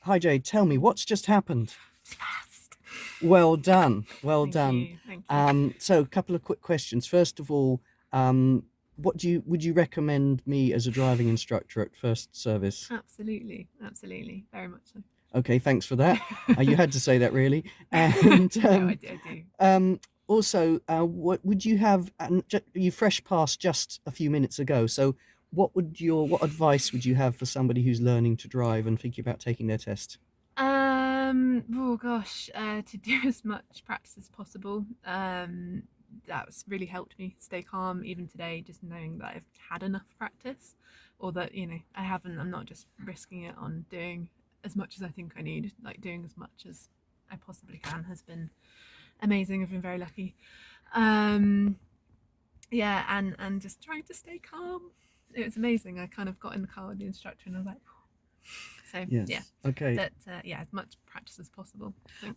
Hi Jade, tell me what's just happened. Fast. Well done, well Thank done. you. Thank you. So a couple of quick questions. First of all, would you recommend me as a driving instructor at first service? Absolutely. Absolutely. Very much so. Okay, thanks for that. You had to say that really. And No, I do. also, what would you have? You fresh passed just a few minutes ago. So, what advice would you have for somebody who's learning to drive and thinking about taking their test? Oh gosh, to do as much practice as possible. That's really helped me stay calm even today, just knowing that I've had enough practice, or that I'm not just risking it on doing as much as I think I need. Like doing as much as I possibly can has been amazing. I've been very lucky. Yeah, and just trying to stay calm. It was amazing. I kind of got in the car with the instructor and I was like, so Yes. yeah, Okay. that yeah, as much practice as possible, I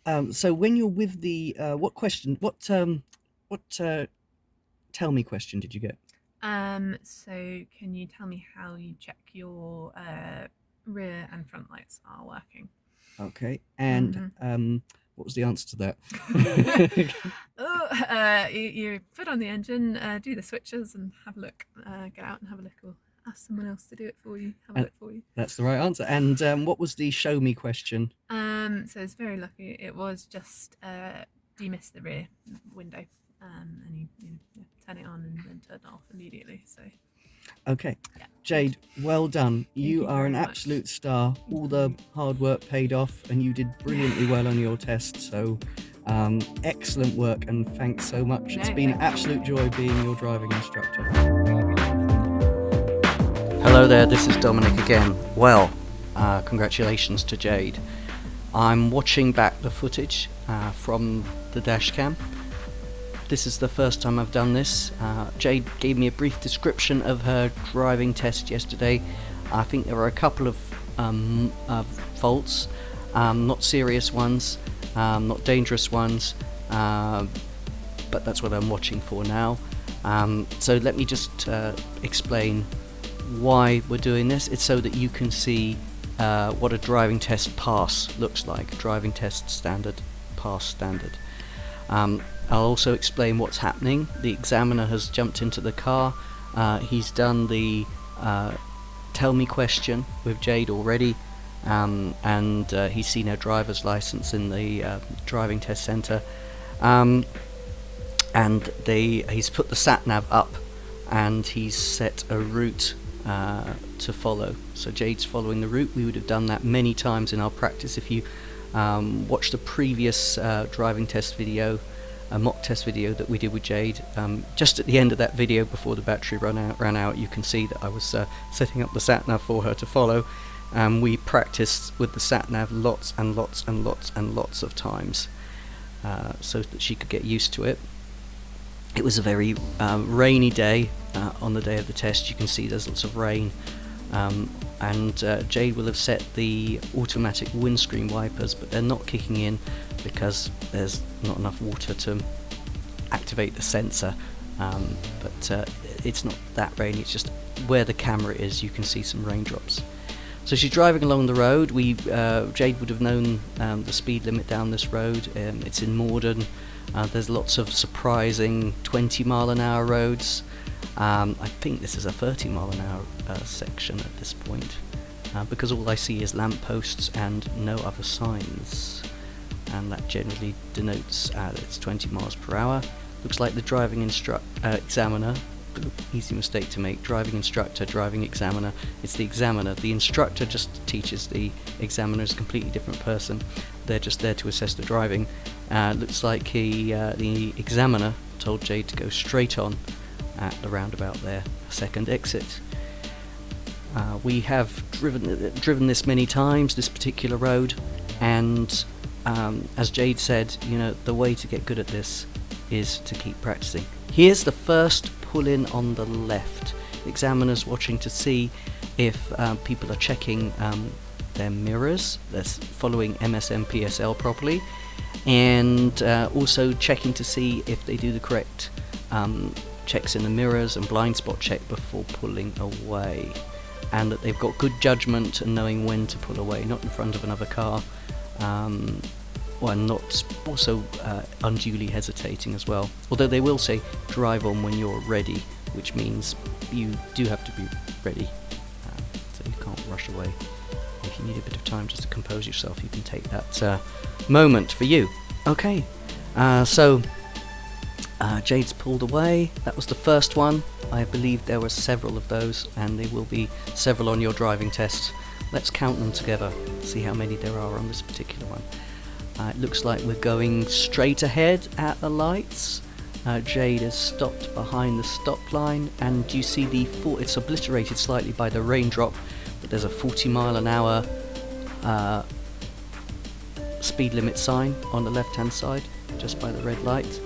think. So when you're with the what tell me question did you get? So can you tell me how you check your rear and front lights are working? Okay. And what was the answer to that? You put on the engine, do the switches, and have a look. Get out and have a look, or ask someone else to do it for you. Have a look for you. That's the right answer. And what was the show me question? So it's very lucky. It was just demiss the rear window, and you turn it on and then turn it off immediately. So. Okay. Yeah. Jade, well done. Thank You you are very an much. absolute star. All the hard work paid off and you did brilliantly well on your test. So excellent work and thanks so much. It's been an absolute joy being your driving instructor. Hello there, this is Dominic again. Well, congratulations to Jade. I'm watching back the footage from the dashcam. This is the first time I've done this. Jade gave me a brief description of her driving test yesterday. I think there were a couple of faults, not serious ones, not dangerous ones, but that's what I'm watching for now. So let me just explain why we're doing this. It's so that you can see what a driving test pass looks like, driving test standard, pass standard. I'll also explain what's happening. The examiner has jumped into the car. He's done the tell me question with Jade already, and he's seen her driver's license in the driving test centre. And he's put the sat-nav up and he's set a route to follow. So Jade's following the route. We would have done that many times in our practice. If you watch the previous driving test video, a mock test video that we did with Jade, just at the end of that video before the battery ran out, you can see that I was setting up the sat-nav for her to follow. We practiced with the sat-nav lots and lots and lots and lots of times so that she could get used to it. It was a very rainy day on the day of the test. You can see there's lots of rain, and Jade will have set the automatic windscreen wipers, but they're not kicking in because there's not enough water to activate the sensor. But it's not that rainy, it's just where the camera is, you can see some raindrops. So she's driving along the road. Jade would have known the speed limit down this road. It's in Morden. There's lots of surprising 20 mile an hour roads. I think this is a 30 mile an hour section at this point, because all I see is lampposts and no other signs, and that generally denotes that it's 20 miles per hour. Looks like the driving examiner, easy mistake to make, driving instructor, driving examiner. It's the examiner. The instructor just teaches, the examiner is a completely different person. They're just there to assess the driving. Looks like the examiner told Jade to go straight on at the roundabout there, second exit. We have driven this many times, this particular road, and as Jade said, the way to get good at this is to keep practicing. Here's the first pull-in on the left. The examiner's watching to see if people are checking their mirrors, they're following MSM PSL properly, and also checking to see if they do the correct checks in the mirrors and blind spot check before pulling away. and that they've got good judgment and knowing when to pull away, not in front of another car, and not also unduly hesitating as well. Although they will say drive on when you're ready, which means you do have to be ready, so you can't rush away. If you need a bit of time just to compose yourself, you can take that moment for you. Okay, so Jade's pulled away. That was the first one. I believe there were several of those, and there will be several on your driving test. Let's count them together, see how many there are on this particular one. It looks like we're going straight ahead at the lights. Jade has stopped behind the stop line, and you see it's obliterated slightly by the raindrop, but there's a 40-mile-an-hour speed limit sign on the left-hand side, just by the red light.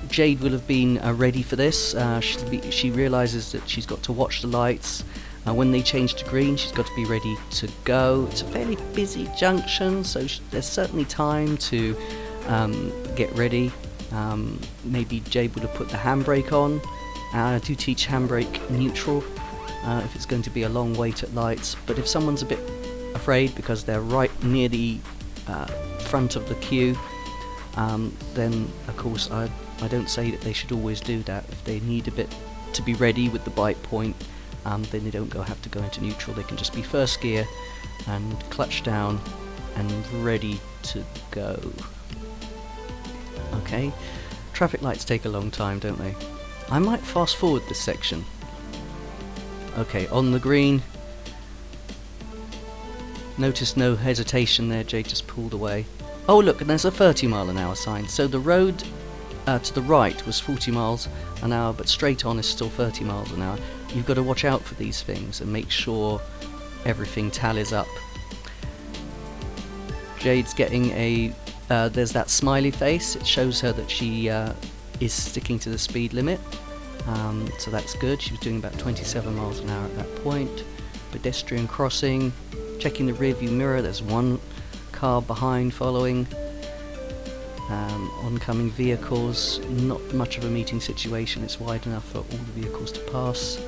Jade will have been ready for this. She realises that she's got to watch the lights. When they change to green, she's got to be ready to go. It's a fairly busy junction, so there's certainly time to get ready. Maybe Jade would have put the handbrake on. I do teach handbrake neutral if it's going to be a long wait at lights, but if someone's a bit afraid because they're right near the front of the queue, then of course I don't say that they should always do that. If they need a bit to be ready with the bike point, then they don't have to go into neutral. They can just be first gear and clutch down and ready to go. Okay, traffic lights take a long time, don't they? I might fast forward this section. Okay, on the green. Notice no hesitation there, Jade just pulled away. Oh look, and there's a 30-mile-an-hour sign. So the road to the right was 40 miles an hour, but straight on is still 30 miles an hour. You've got to watch out for these things and make sure everything tallies up. Jade's getting there's that smiley face. It shows her that she is sticking to the speed limit. So that's good. She was doing about 27 miles an hour at that point. Pedestrian crossing. Checking the rearview mirror. There's one car behind following. Oncoming vehicles. Not much of a meeting situation. It's wide enough for all the vehicles to pass.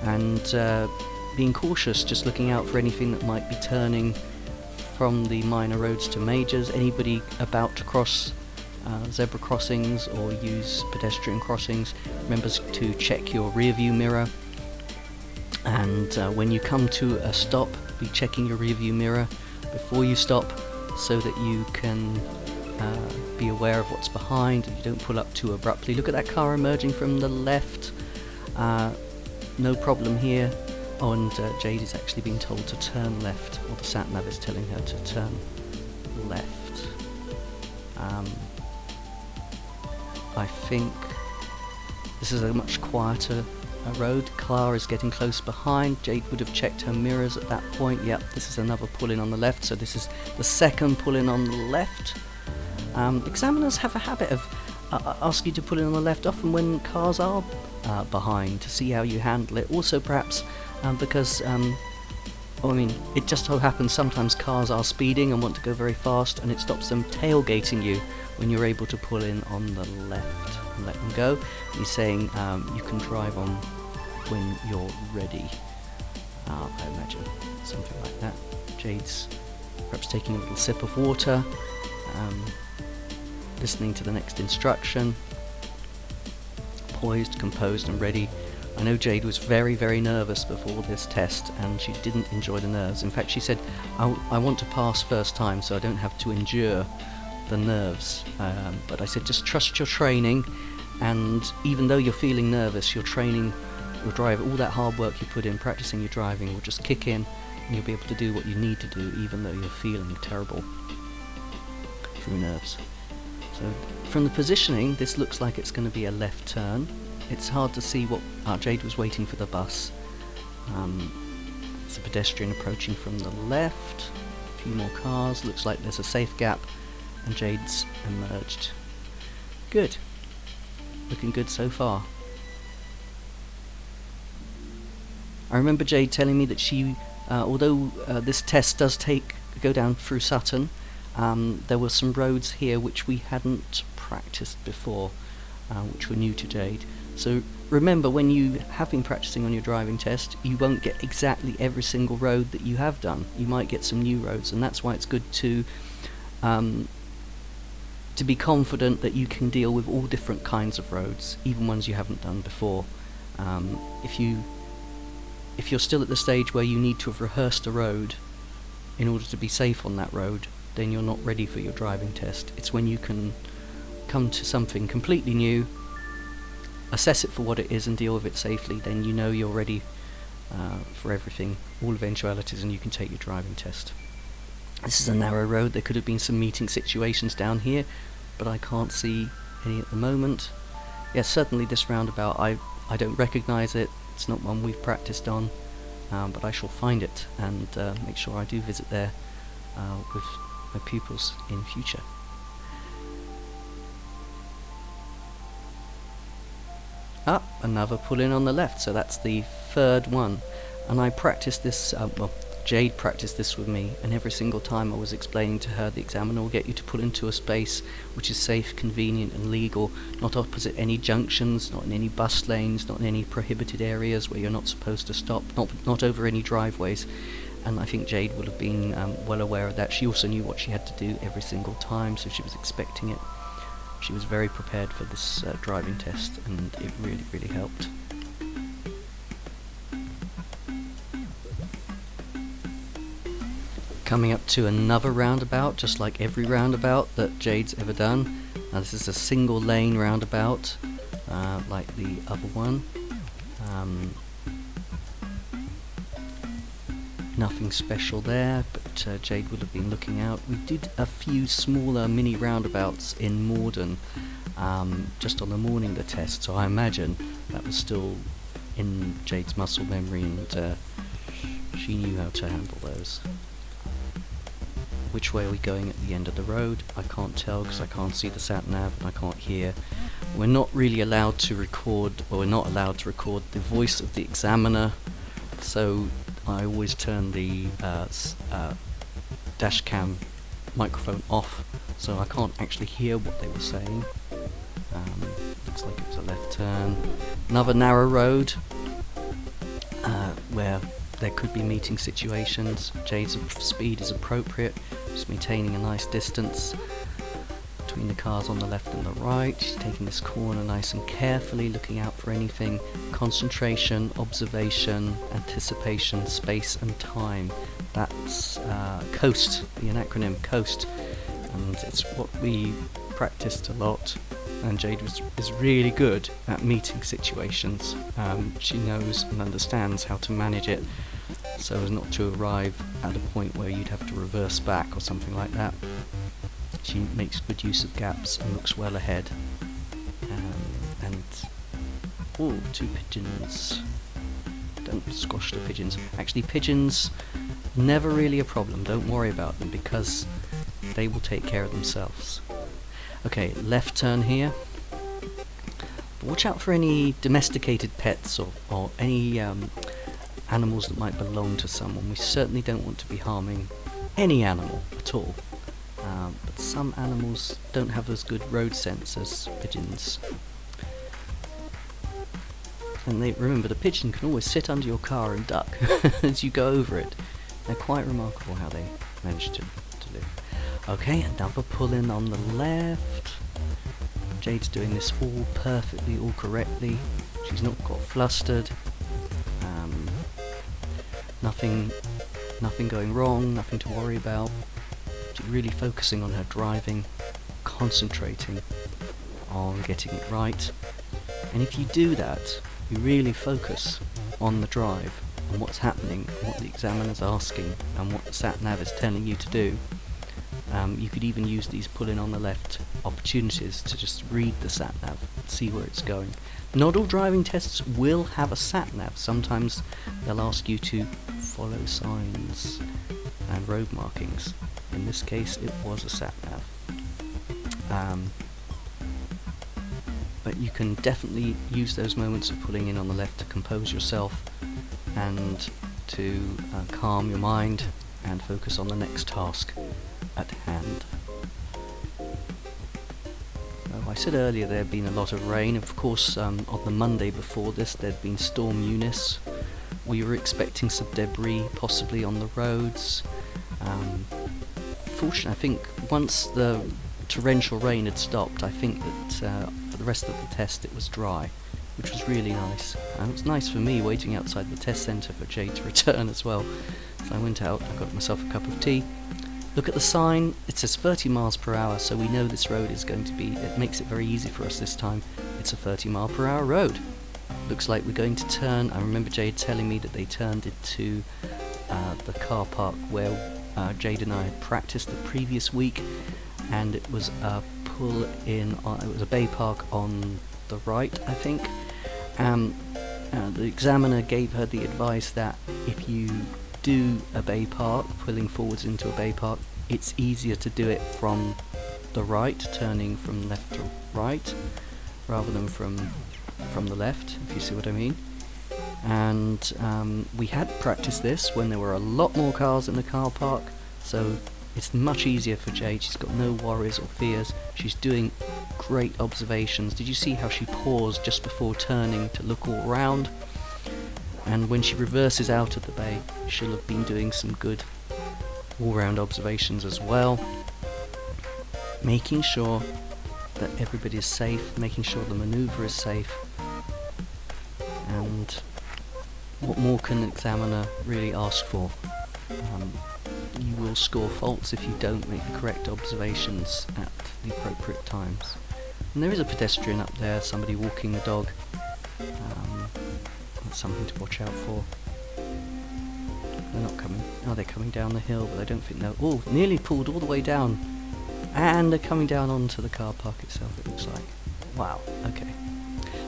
And being cautious, just looking out for anything that might be turning from the minor roads to majors. Anybody about to cross zebra crossings or use pedestrian crossings, remember to check your rear view mirror. And when you come to a stop, be checking your rear view mirror before you stop, so that you can be aware of what's behind and you don't pull up too abruptly. Look at that car emerging from the left. No problem here. Oh, and Jade is actually being told to turn left, or the sat-nav is telling her to turn left. I think this is a much quieter road. Clara is getting close behind. Jade would have checked her mirrors at that point. Yep, this is another pull-in on the left, so this is the second pull-in on the left. Examiners have a habit of asking you to pull in on the left often when cars are behind, to see how you handle it. Also perhaps because it just so happens sometimes cars are speeding and want to go very fast, and it stops them tailgating you when you're able to pull in on the left and let them go. He's saying you can drive on when you're ready. I imagine something like that. Jade's perhaps taking a little sip of water, listening to the next instruction, poised, composed and ready. I know Jade was very, very nervous before this test, and she didn't enjoy the nerves. In fact, she said, I want to pass first time so I don't have to endure the nerves. But I said, just trust your training, and even though you're feeling nervous, your training, your drive, all that hard work you put in practicing your driving will just kick in, and you'll be able to do what you need to do even though you're feeling terrible through nerves. So from the positioning, this looks like it's going to be a left turn. It's hard to see what... Jade was waiting for the bus. It's a pedestrian approaching from the left. A few more cars. Looks like there's a safe gap. And Jade's emerged. Good. Looking good so far. I remember Jade telling me that she... although this test does go down through Sutton, there were some roads here which we hadn't practiced before, which were new to Jade. So remember, when you have been practicing on your driving test, you won't get exactly every single road that you have done. You might get some new roads, and that's why it's good to be confident that you can deal with all different kinds of roads, even ones you haven't done before. If you're still at the stage where you need to have rehearsed a road in order to be safe on that road, then you're not ready for your driving test. It's when you can come to something completely new, assess it for what it is and deal with it safely, then you know you're ready for everything, all eventualities, and you can take your driving test. This is a narrow road. There could have been some meeting situations down here, but I can't see any at the moment. Yes, certainly this roundabout, I don't recognise it. It's not one we've practiced on, but I shall find it and make sure I do visit there with my pupils in future. Another pull-in on the left, so that's the third one. And I practiced this, Jade practiced this with me, and every single time I was explaining to her the examiner will get you to pull into a space which is safe, convenient and legal, not opposite any junctions, not in any bus lanes, not in any prohibited areas where you're not supposed to stop, not over any driveways. And I think Jade would have been well aware of that. She also knew what she had to do every single time, so she was expecting it. She was very prepared for this driving test, and it really, really helped. Coming up to another roundabout, just like every roundabout that Jade's ever done. Now this is a single lane roundabout, like the other one. Nothing special there, but Jade would have been looking out. We did a few smaller mini roundabouts in Morden, just on the morning of the test, so I imagine that was still in Jade's muscle memory, and she knew how to handle those. Which way are we going at the end of the road? I can't tell because I can't see the sat-nav and I can't hear. We're not really allowed to record, or we're not allowed to record the voice of the examiner, so I always turn the dashcam microphone off, so I can't actually hear what they were saying. Looks like it was a left turn. Another narrow road where there could be meeting situations. Jade's speed is appropriate, just maintaining a nice distance between the cars on the left and the right. She's taking this corner nice and carefully, looking out for anything. Concentration, observation, anticipation, space and time. That's COAST, the acronym COAST, and it's what we practiced a lot. And Jade is really good at meeting situations. She knows and understands how to manage it so as not to arrive at a point where you'd have to reverse back or something like that. She makes good use of gaps and looks well ahead. Oh, 2 pigeons. Don't squash the pigeons. Actually, pigeons, never really a problem. Don't worry about them because they will take care of themselves. Okay, left turn here. But watch out for any domesticated pets or any animals that might belong to someone. We certainly don't want to be harming any animal at all. But some animals don't have as good road sense as pigeons. And remember, the pigeon can always sit under your car and duck as you go over it. They're quite remarkable how they manage to live. Okay, another pull-in on the left. Jade's doing this all perfectly, all correctly. She's not got flustered. Nothing going wrong, nothing to worry about. She's really focusing on her driving, concentrating on getting it right. And if you do that, you really focus on the drive, on what's happening, what the examiner's asking, and what the sat-nav is telling you to do. You could even use these pull-in on the left opportunities to just read the sat-nav, see where it's going. Not all driving tests will have a sat-nav. Sometimes they'll ask you to follow signs and road markings. In this case, it was a sat-nav. But you can definitely use those moments of pulling in on the left to compose yourself and to calm your mind and focus on the next task at hand. So I said earlier there had been a lot of rain. Of course, on the Monday before this, there'd been Storm Eunice. We were expecting some debris possibly on the roads. Fortunately, I think once the torrential rain had stopped, I think that for the rest of the test it was dry, which was really nice. And it was nice for me waiting outside the test centre for Jade to return as well. So I went out, I got myself a cup of tea. Look at the sign, it says 30 miles per hour, so we know this road is going to be, it makes it very easy for us this time. It's a 30 mile per hour road. Looks like we're going to turn. I remember Jade telling me that they turned into the car park where Jade and I had practiced the previous week, and it was a pull in, it was a bay park on the right, I think. The examiner gave her the advice that if you do a bay park, pulling forwards into a bay park, it's easier to do it from the right, turning from left to right, rather than from the left, if you see what I mean. And we had practiced this when there were a lot more cars in the car park, so it's much easier for Jade. She's got no worries or fears. She's doing great observations. Did you see how she paused just before turning to look all around? And when she reverses out of the bay, she'll have been doing some good all-round observations as well, making sure that everybody is safe, making sure the manoeuvre is safe. And what more can an examiner really ask for? You will score faults if you don't make the correct observations at the appropriate times. And there is a pedestrian up there, somebody walking the dog. That's something to watch out for. They're not coming. Oh, they're coming down the hill, but I don't think they're... Oh, nearly pulled all the way down. And they're coming down onto the car park itself, it looks like. Wow, okay.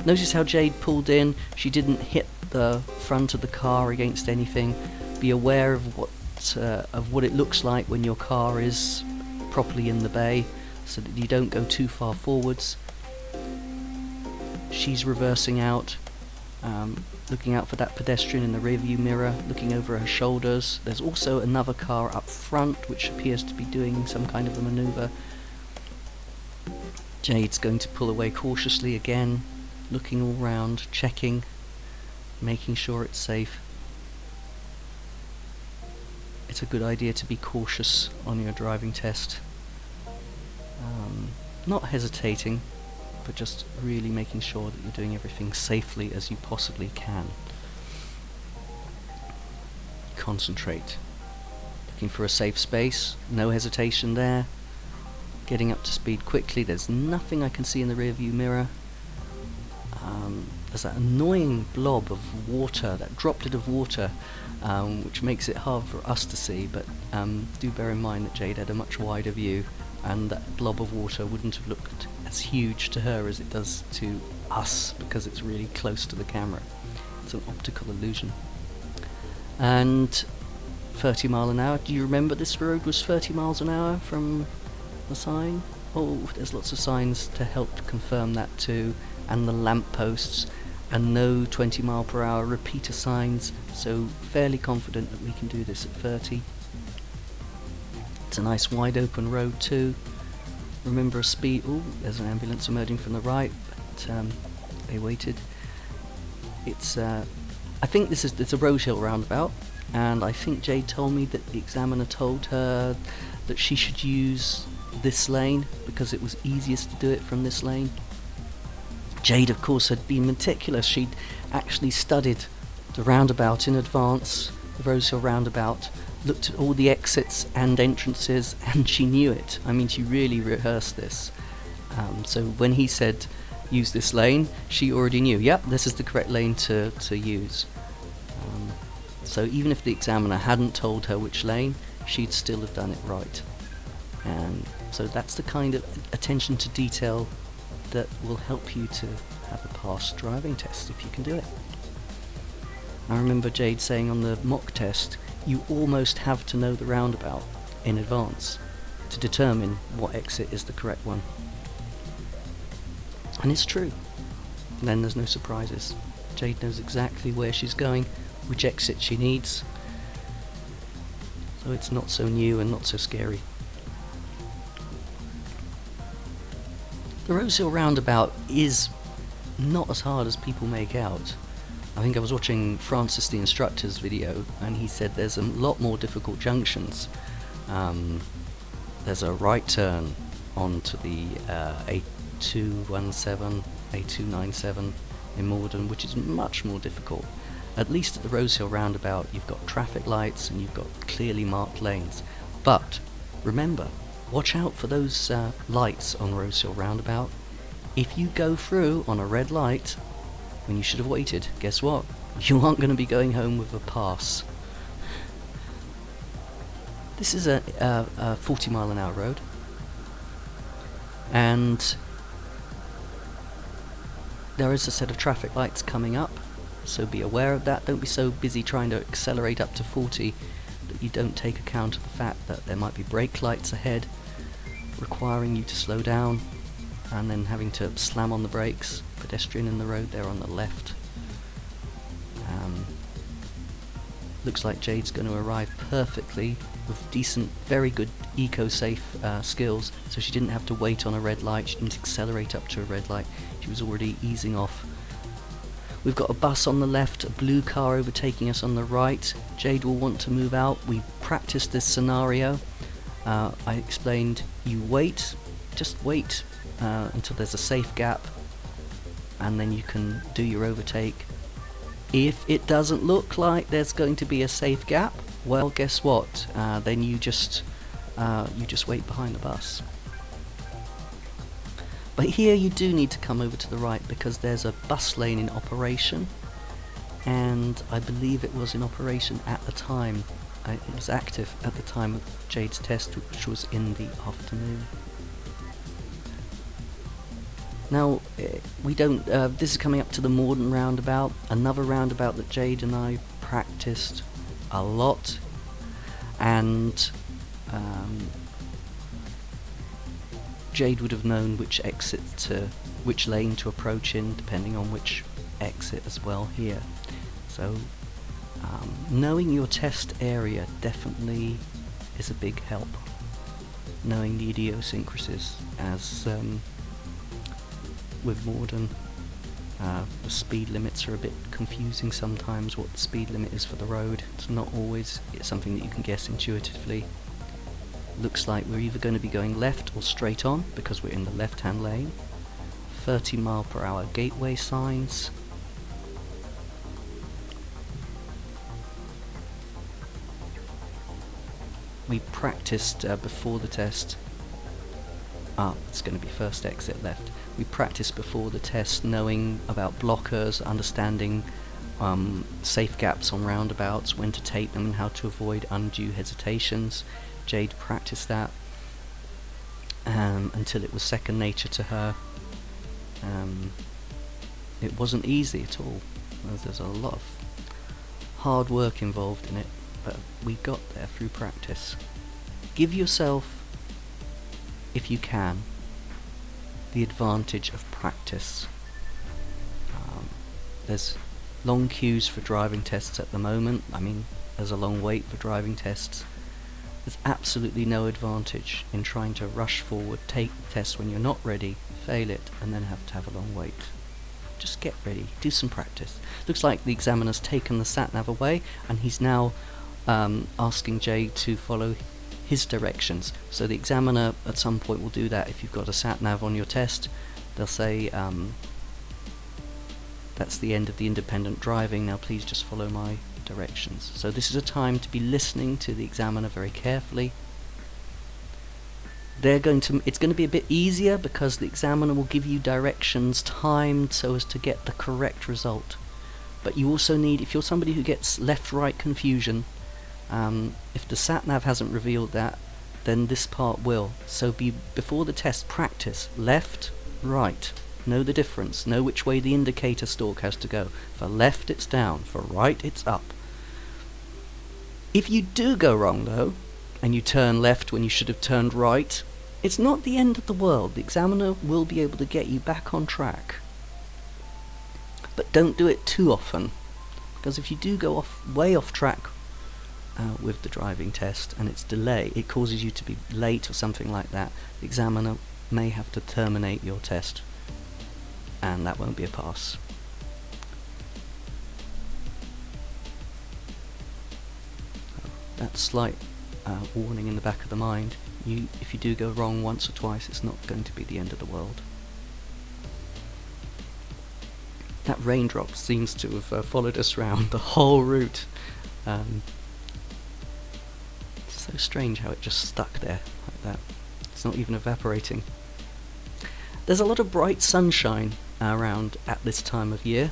Notice how Jade pulled in. She didn't hit the front of the car against anything. Be aware of what it looks like when your car is properly in the bay, so that you don't go too far forwards. She's reversing out, looking out for that pedestrian in the rearview mirror, looking over her shoulders. There's also another car up front which appears to be doing some kind of a manoeuvre. Jade's going to pull away cautiously again, looking all round, checking, making sure it's safe. It's a good idea to be cautious on your driving test. Not hesitating, but just really making sure that you're doing everything safely as you possibly can. Concentrate. Looking for a safe space, no hesitation there. Getting up to speed quickly. There's nothing I can see in the rearview mirror. There's that annoying blob of water, that droplet of water, which makes it hard for us to see, but do bear in mind that Jade had a much wider view, and that blob of water wouldn't have looked as huge to her as it does to us because it's really close to the camera. It's an optical illusion. And 30 mile an hour. Do you remember this road was 30 miles an hour from the sign? Oh, there's lots of signs to help confirm that too, and the lampposts, and no 20 mile per hour repeater signs, so fairly confident that we can do this at 30. It's a nice wide open road too. Remember a speed... Oh, there's an ambulance emerging from the right, but they waited. It's I think it's a Rose Hill roundabout, and I think Jade told me that the examiner told her that she should use this lane because it was easiest to do it from this lane. Jade, of course, had been meticulous. She'd actually studied the roundabout in advance, the Rose Hill roundabout, looked at all the exits and entrances, and she knew it. I mean, she really rehearsed this. So when he said, use this lane, she already knew, yep, this is the correct lane to use. So even if the examiner hadn't told her which lane, she'd still have done it right. And so that's the kind of attention to detail that will help you to have a pass driving test if you can do it. I remember Jade saying on the mock test, you almost have to know the roundabout in advance to determine what exit is the correct one. And it's true. And then there's no surprises. Jade knows exactly where she's going, which exit she needs. So it's not so new and not so scary. The Rosehill Roundabout is not as hard as people make out. I think I was watching Francis the instructor's video, and he said there's a lot more difficult junctions. There's a right turn onto the A217, A297 in Morden, which is much more difficult. At least at the Rosehill Roundabout, you've got traffic lights and you've got clearly marked lanes. But remember, watch out for those lights on Rosehill Roundabout. If you go through on a red light when you should have waited, guess what? You aren't going to be going home with a pass. This is a 40-mile-an-hour road, and there is a set of traffic lights coming up, so be aware of that. Don't be so busy trying to accelerate up to 40 that you don't take account of the fact that there might be brake lights ahead requiring you to slow down, and then having to slam on the brakes. Pedestrian in the road there on the left. Looks like Jade's going to arrive perfectly with decent, very good eco-safe skills, so she didn't have to wait on a red light, she didn't accelerate up to a red light, she was already easing off. We've got a bus on the left, a blue car overtaking us on the right. Jade will want to move out. We practiced this scenario. I explained, you wait, just wait until there's a safe gap, and then you can do your overtake. If it doesn't look like there's going to be a safe gap, well, guess what? Then you just wait behind the bus. But here you do need to come over to the right because there's a bus lane in operation, and I believe it was in operation at the time. It was active at the time of Jade's test, which was in the afternoon. Now, we don't. This is coming up to the Morden Roundabout, another roundabout that Jade and I practiced a lot, and Jade would have known which lane to approach in, depending on which exit as well here. So, knowing your test area definitely is a big help. Knowing the idiosyncrasies, as with Morden, the speed limits are a bit confusing sometimes. What the speed limit is for the road, it's not always something that you can guess intuitively. Looks like we're either going to be going left or straight on because we're in the left hand lane. 30-mile-per-hour gateway signs. We practiced before the test. It's going to be first exit left. We practiced before the test knowing about blockers, understanding safe gaps on roundabouts, when to take them and how to avoid undue hesitations. Jade practiced that until it was second nature to her. It wasn't easy at all. There's a lot of hard work involved in it, but we got there through practice. Give yourself, if you can, the advantage of practice. There's long queues for driving tests at the moment. I mean, there's a long wait for driving tests. There's absolutely no advantage in trying to rush forward, take the test when you're not ready, fail it, and then have to have a long wait. Just get ready, do some practice. Looks like the examiner's taken the sat-nav away, and he's now asking Jade to follow his directions. So the examiner at some point will do that. If you've got a sat-nav on your test, they'll say, that's the end of the independent driving, now please just follow my directions. So this is a time to be listening to the examiner very carefully. It's going to be a bit easier because the examiner will give you directions timed so as to get the correct result. But you also need, if you're somebody who gets left-right confusion, if the sat-nav hasn't revealed that, then this part will. So before the test, practice left, right. Know the difference. Know which way the indicator stalk has to go. For left, it's down. For right, it's up. If you do go wrong, though, and you turn left when you should have turned right, it's not the end of the world. The examiner will be able to get you back on track. But don't do it too often, because if you do go way off track with the driving test and it's delay, it causes you to be late or something like that, the examiner may have to terminate your test, and that won't be a pass. That slight warning in the back of the mind. If you do go wrong once or twice, it's not going to be the end of the world. That raindrop seems to have followed us around the whole route. So strange how it just stuck there like that. It's not even evaporating. There's a lot of bright sunshine around at this time of year,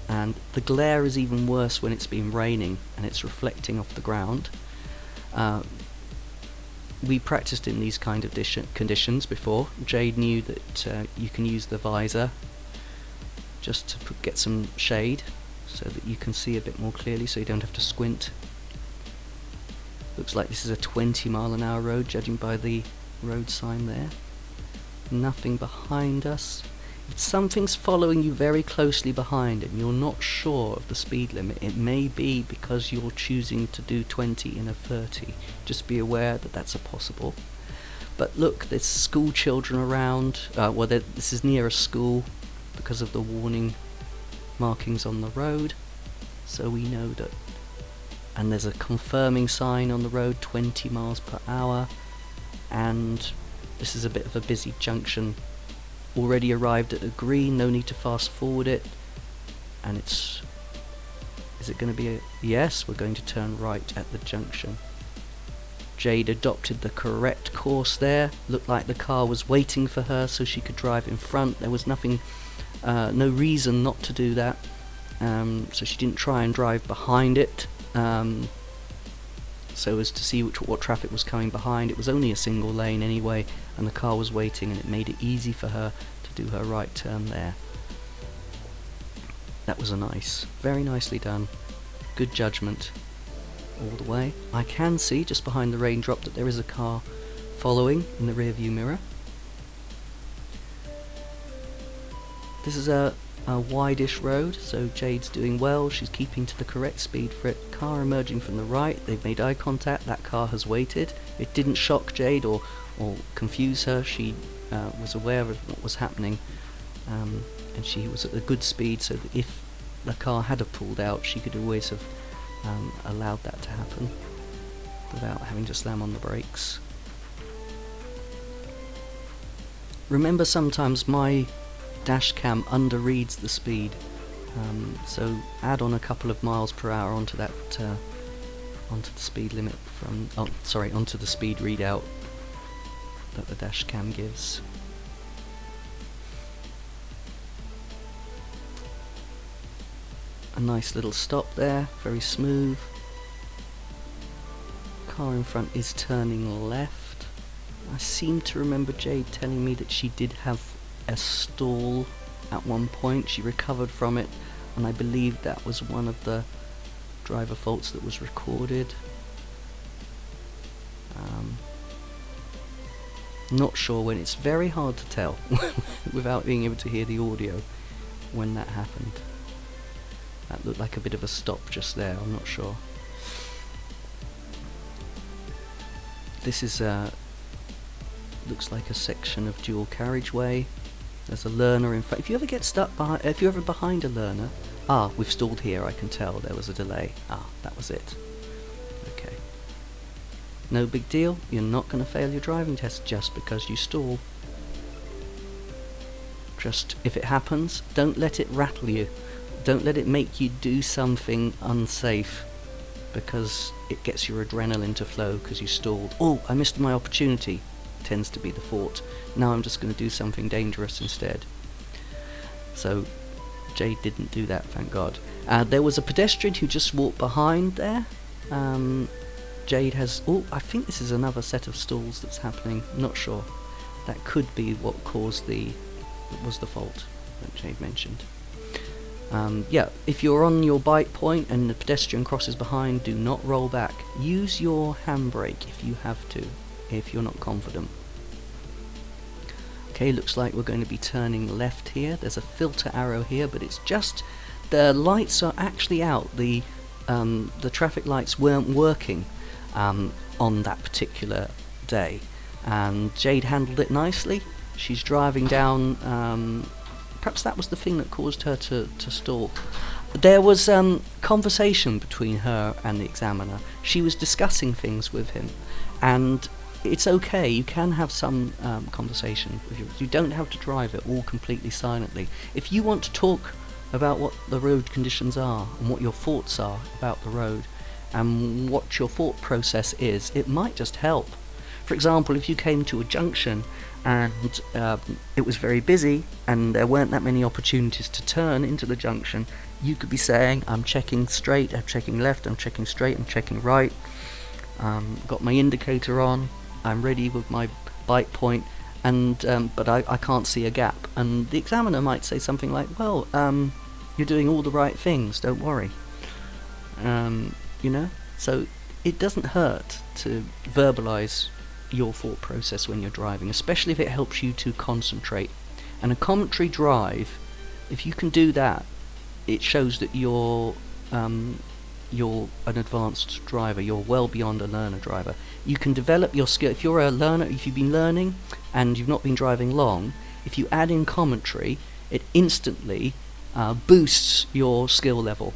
and the glare is even worse when it's been raining and it's reflecting off the ground. We practiced in these kind of conditions before. Jade knew that you can use the visor just to get some shade so that you can see a bit more clearly, so you don't have to squint. Looks like this is a 20-mile-an-hour road, judging by the road sign there. Nothing behind us. If something's following you very closely behind and you're not sure of the speed limit, it may be because you're choosing to do 20 in a 30. Just be aware that that's a possible. But look, there's school children around. This is near a school because of the warning markings on the road, so we know that. And there's a confirming sign on the road, 20 miles per hour, and this is a bit of a busy junction. Already arrived at a green, no need to fast forward it, and is it going to be yes, we're going to turn right at the junction. Jade adopted the correct course there. Looked like the car was waiting for her so she could drive in front. There was nothing, no reason not to do that, so she didn't try and drive behind it so as to see what traffic was coming behind. It was only a single lane anyway, and the car was waiting, and it made it easy for her to do her right turn there. That was very nicely done. Good judgment all the way. I can see just behind the raindrop that there is a car following in the rear view mirror. This is a wide-ish road, so Jade's doing well. She's keeping to the correct speed for it. Car emerging from the right. They've made eye contact. That car has waited. It didn't shock Jade or confuse her. She was aware of what was happening, and she was at a good speed, so that if the car had have pulled out, she could always have allowed that to happen without having to slam on the brakes. Remember, sometimes my dash cam underreads the speed, so add on a couple of miles per hour onto that onto the speed limit onto the speed readout that the dash cam gives. A nice little stop there, very smooth. Car in front is turning left. I seem to remember Jade telling me that she did have a stall at one point. She recovered from it, and I believe that was one of the driver faults that was recorded. Not sure when. It's very hard to tell without being able to hear the audio when that happened. That looked like a bit of a stop just there, I'm not sure. This is looks like a section of dual carriageway. There's a learner in front. If you ever get stuck behind, if you're ever behind a learner, we've stalled here, I can tell there was a delay. That was it. Okay. No big deal, you're not going to fail your driving test just because you stall. Just, if it happens, don't let it rattle you. Don't let it make you do something unsafe, because it gets your adrenaline to flow because you stalled. Oh, I missed my opportunity. Tends to be the thought. Now I'm just going to do something dangerous instead. So Jade didn't do that, thank God. There was a pedestrian who just walked behind there. Jade has... I think this is another set of stalls that's happening. Not sure. That could be what caused was the fault that Jade mentioned. If you're on your bike point and the pedestrian crosses behind, do not roll back. Use your handbrake if you have to, if you're not confident. Okay, looks like we're going to be turning left here. There's a filter arrow here, but it's just the lights are actually out. The traffic lights weren't working on that particular day, and Jade handled it nicely. She's driving down, perhaps that was the thing that caused her to stall. There was conversation between her and the examiner. She was discussing things with him, and it's okay, you can have some conversation with you don't have to drive it all completely silently. If you want to talk about what the road conditions are and what your thoughts are about the road and what your thought process is, it might just help. For example, if you came to a junction and it was very busy and there weren't that many opportunities to turn into the junction, you could be saying, I'm checking straight, I'm checking left, I'm checking straight, I'm checking right, got my indicator on, I'm ready with my bike point, and but I can't see a gap. And the examiner might say something like, well, you're doing all the right things, don't worry. You know? So it doesn't hurt to verbalise your thought process when you're driving, especially if it helps you to concentrate. And a commentary drive, if you can do that, it shows that you're an advanced driver. You're well beyond a learner driver. You can develop your skill. If you're a learner, if you've been learning and you've not been driving long, if you add in commentary, it instantly boosts your skill level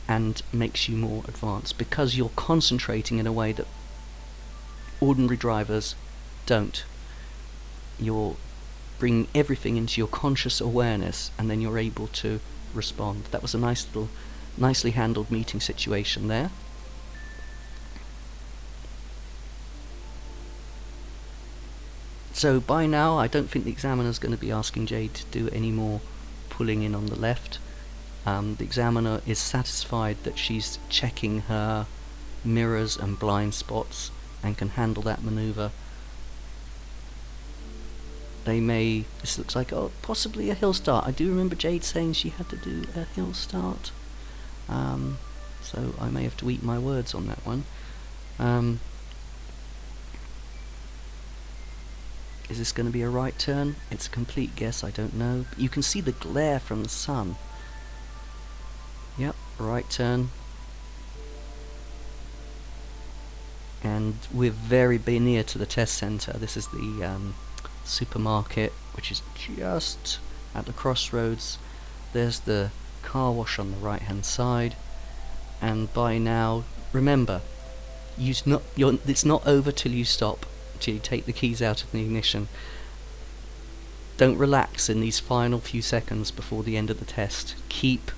and makes you more advanced, because you're concentrating in a way that ordinary drivers don't. You're bringing everything into your conscious awareness, and then you're able to respond. That was a nice little, nicely handled meeting situation there. So by now I don't think the examiner's going to be asking Jade to do any more pulling in on the left. The examiner is satisfied that she's checking her mirrors and blind spots and can handle that maneuver. This looks like, possibly a hill start. I do remember Jade saying she had to do a hill start. So I may have to eat my words on that one. Is this going to be a right turn? It's a complete guess, I don't know. But you can see the glare from the sun. Yep, right turn. And we're very near to the test centre. This is the supermarket, which is just at the crossroads. There's the car wash on the right hand side, and by now, remember, it's not over till you stop, till you take the keys out of the ignition. Don't relax in these final few seconds before the end of the test. Keep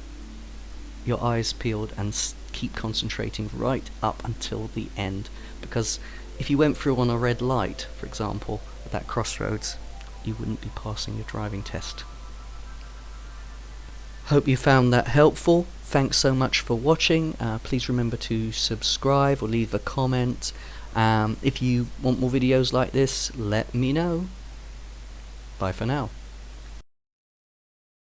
your eyes peeled and keep concentrating right up until the end, because if you went through on a red light, for example, at that crossroads, you wouldn't be passing your driving test. Hope you found that helpful. Thanks so much for watching. Please remember to subscribe or leave a comment. If you want more videos like this, let me know. Bye for now.